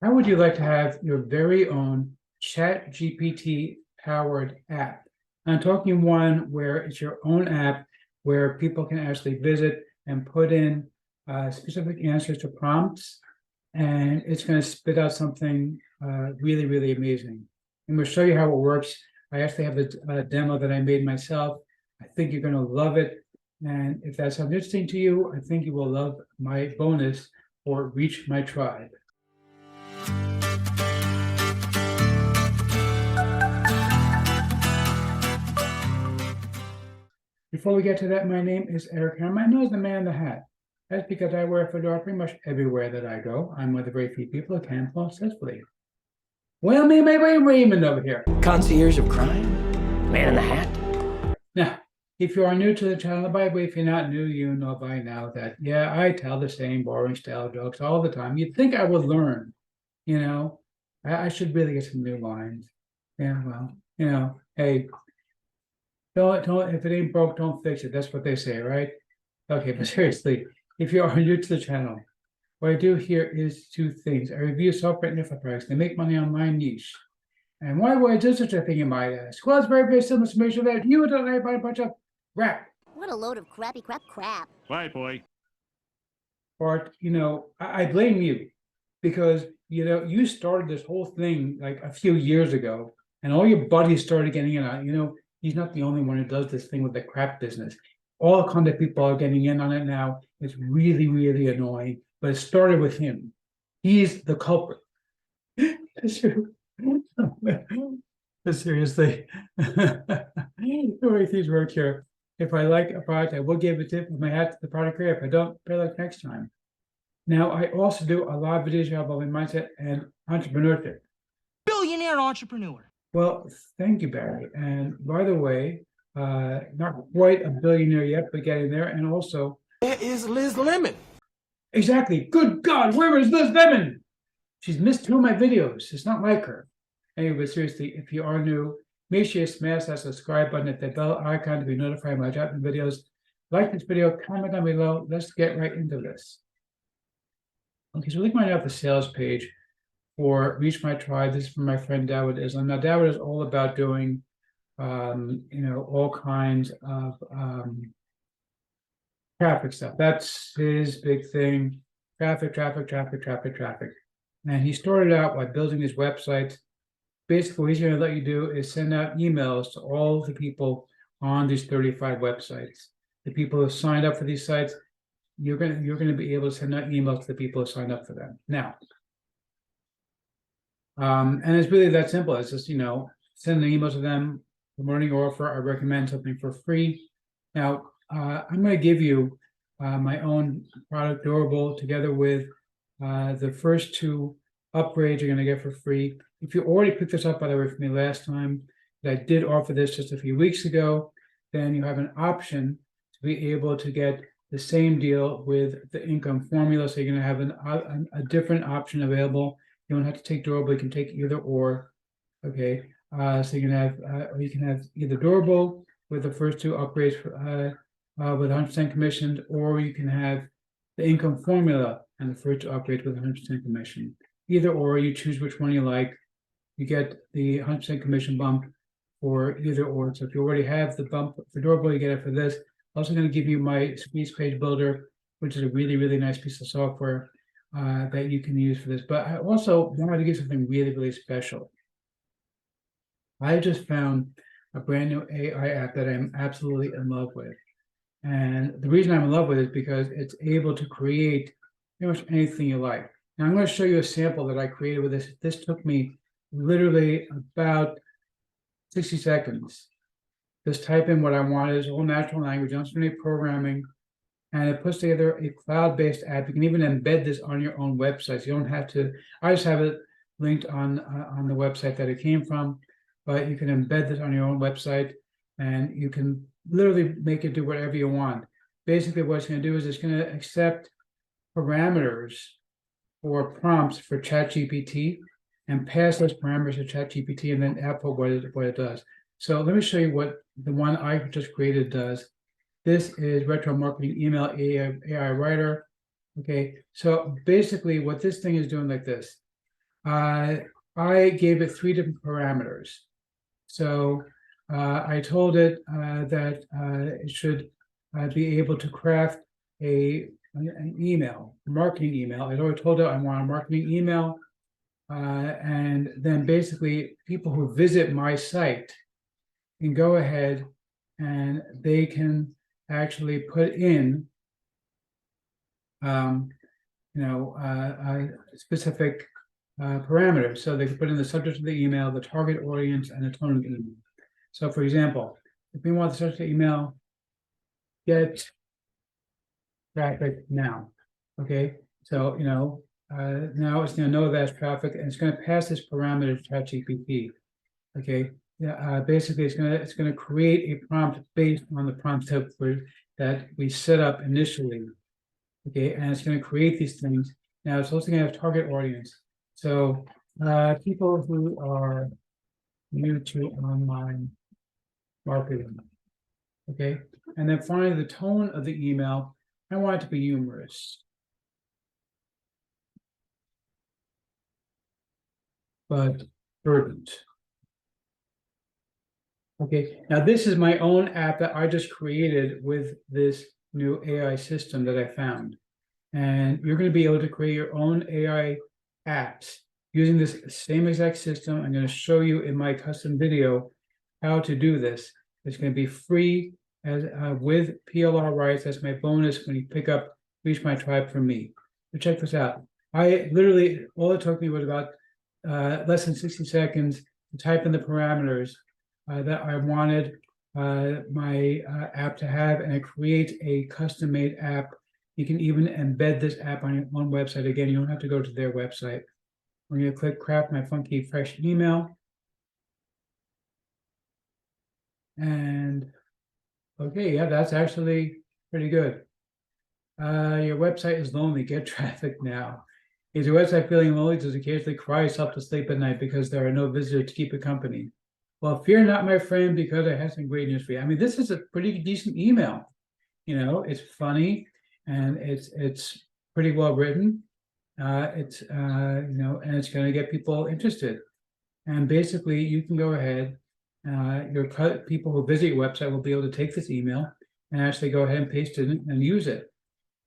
How would you like to have your very own Chat GPT powered app? I'm talking one where it's your own app where people can actually visit and put in specific answers to prompts, and it's going to spit out something really, really amazing. I'm going to show you how it works. I actually have a demo that I made myself. I think you're going to love it. And if that sounds interesting to you, I think you will love my bonus for Reach My Tribe. Before we get to that, my name is Eric, and I'm known as the man in the hat. That's because I wear a fedora pretty much everywhere that I go. I'm one of the very few people who can fall successfully. Well, me and my Raymond over here. Concierge of crime? Man in the hat? Now, if you are new to the channel, by the way, if you're not new, you know by now that, yeah, I tell the same boring style jokes all the time. You'd think I would learn, you know. I should really get some new lines. Yeah, well, you know, hey, don't if it ain't broke, don't fix it. That's what they say, right? Okay, but seriously, if you are new to the channel, what I do here is two things. I review software and info products. They make money on my niche. And why would I do such a thing, you might ask? Well, it's very, very simple to make sure that you don't buy a bunch of crap. What a load of crappy crap. Right, boy. Bart, you know, I blame you because, you know, you started this whole thing like a few years ago, and all your buddies started getting in on it. You know, he's not the only one who does this thing with the crap business. All kinds of people are getting in on it now. It's really, really annoying, but it started with him. He's the culprit. Seriously, the way things work here. If I like a product, I will give a tip with my hat to the product creator. If I don't, pay like next time. Now, I also do a lot of videos about my mindset and entrepreneurship. Billionaire entrepreneur. Well, thank you, Barry. And by the way, not quite a billionaire yet, but getting there. And also, Where is Liz Lemon? exactly. Good God, where is Liz Lemon? She's missed two of my videos. It's not like her. Anyway, but seriously, if you are new, make sure you smash that subscribe button at the bell icon to be notified when I drop new videos. Like this video, comment down below. Let's get right into this. Okay, so look right now at the sales page for Reach My Tribe. This is from my friend Dawood Islam. Now, Dawood is all about doing, you know, all kinds of traffic stuff. That's his big thing. Traffic. And he started out by building his websites. Basically, what he's going to let you do is send out emails to all the people on these 35 websites. The people who signed up for these sites, you're going to be able to send out emails to the people who signed up for them. Now, and it's really that simple. It's just, you know, send an email to them, promoting your offer. I recommend something for free. Now, I'm going to give you my own product, Durable, together with the first two upgrades you're going to get for free. If you already picked this up, by the way, from me last time, that I did offer this just a few weeks ago, then you have an option to be able to get the same deal with the income formula. So you're going to have a different option available. You don't have to take Durable. You can take either or. Okay. So you can have either Durable with the first two upgrades with 100% commission, or you can have the income formula and the first two upgrades with 100% commission. Either or, you choose which one you like. You get the 100% commission bump for either or. So if you already have the bump for Durable, you get it for this. I'm also going to give you my Squeeze Page Builder, which is a really, really nice piece of software that you can use for this. But I also wanted to give something really, really special. I just found a brand new AI app that I'm absolutely in love with. And the reason I'm in love with it is because it's able to create pretty much anything you like. Now, I'm going to show you a sample that I created with this. This took me literally about 60 seconds. Just type in what I wanted. It's all natural language, don't do any programming, and it puts together a cloud-based app. You can even embed this on your own website. You don't have to. I just have it linked on the website that it came from, but you can embed this on your own website, and you can literally make it do whatever you want. Basically, what it's going to do is it's going to accept parameters or prompts for ChatGPT and pass those parameters to ChatGPT and then output what it does. So let me show you what the one I just created does. This is Retro Marketing Email AI Writer. Okay, so basically what this thing is doing like this. I gave it 3 different parameters. So I told it that it should be able to craft an email, a marketing email. I already told it I want a marketing email. And then basically people who visit my site can go ahead and they can actually put in specific parameters. So they can put in the subject of the email, the target audience, and the tone of the email. So for example, if we want the subject of the email, get traffic now. Okay, so now it's going to know that's traffic, and it's going to pass this parameter to ChatGPT. Okay, yeah, basically it's going to create a prompt based on the prompt template that we set up initially. Okay, and it's going to create these things. Now it's also going to have target audience. So people who are new to online marketing. Okay, and then finally the tone of the email, I want it to be humorous, but urgent. Okay, now this is my own app that I just created with this new AI system that I found. And you're going to be able to create your own AI apps using this same exact system. I'm going to show you in my custom video how to do this. It's going to be free as with PLR rights. That's my bonus when you pick up Reach My Tribe from me. So check this out. I literally, all it took me was about less than 60 seconds to type in the parameters that I wanted my app to have, and it creates a custom-made app. You can even embed this app on your own website. Again, you don't have to go to their website. We're going to click Craft My Funky Fresh Email. And okay, yeah, that's actually pretty good. Your website is lonely. Get traffic now. Is your website feeling lonely? Does it occasionally cry yourself to sleep at night because there are no visitors to keep it company? Well, fear not, my friend, because I have some great news for you. I mean, this is a pretty decent email. It's funny and it's pretty well written. And it's going to get people interested. And basically, you can go ahead. Your people who visit your website will be able to take this email and actually go ahead and paste it in and use it.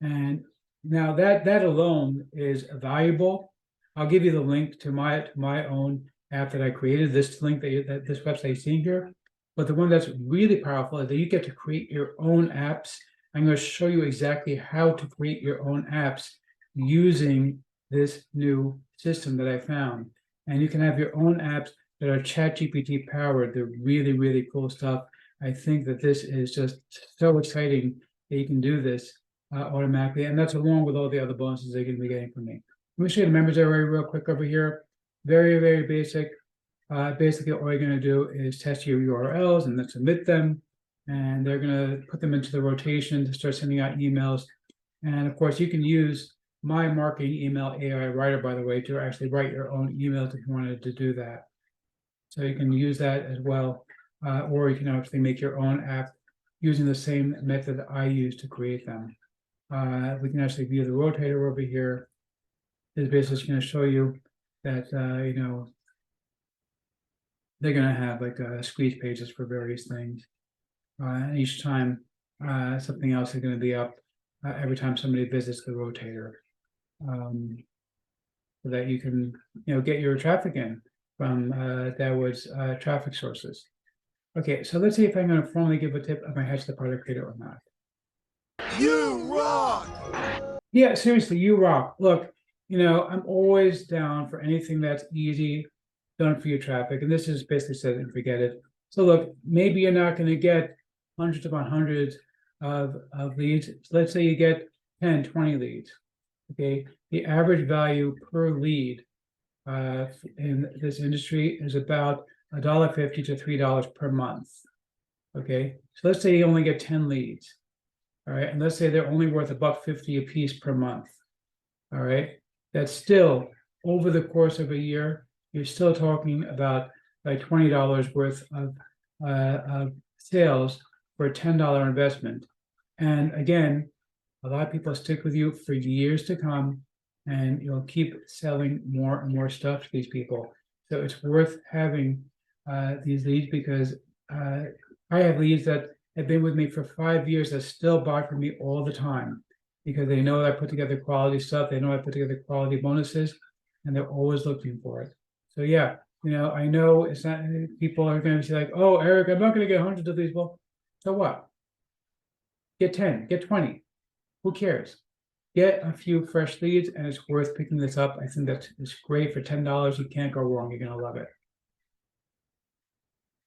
And now that alone is valuable. I'll give you the link to my own app that I created. This link that this website is seeing here. But the one that's really powerful is that you get to create your own apps. I'm going to show you exactly how to create your own apps using this new system that I found. And you can have your own apps that are ChatGPT powered. They're really, really cool stuff. I think that this is just so exciting that you can do this automatically. And that's along with all the other bonuses they're going to be getting from me. Let me show you the members area real quick over here. Very, very basic. Basically, all you're going to do is test your URLs and then submit them. And they're going to put them into the rotation to start sending out emails. And of course, you can use my marketing email AI writer, by the way, to actually write your own emails if you wanted to do that. So you can use that as well. Or you can actually make your own app using the same method that I use to create them. We can actually view the rotator over here. This basically is going to show you that, they're going to have like squeeze pages for various things. And each time something else is going to be up every time somebody visits the rotator, so that you can get your traffic in from traffic sources. Okay, so let's see if I'm going to formally give a tip of my Hatch the Product Creator or not. You rock! Yeah, seriously, you rock. Look, I'm always down for anything that's easy done for your traffic, and this is basically set it and forget it. So look, maybe you're not going to get hundreds upon hundreds of leads. Let's say you get 10, 20 leads. Okay, the average value per lead in this industry is about $1.50 to $3 per month. Okay, so let's say you only get 10 leads. All right, and let's say they're only worth $1.50 a piece per month. All right, that's still over the course of a year. You're still talking about like $20 worth of sales for a $10 investment. And again, a lot of people stick with you for years to come and you'll keep selling more and more stuff to these people. So it's worth having these leads, because I have leads that have been with me for 5 years that still buy from me all the time, because they know I put together quality stuff, they know I put together quality bonuses, and they're always looking for it. So yeah, I know it's not, people are going to be like, oh, Eric, I'm not going to get hundreds of these. Well, so what? Get 10, get 20. Who cares? Get a few fresh leads, and it's worth picking this up. I think that's it's great for $10. You can't go wrong. You're going to love it.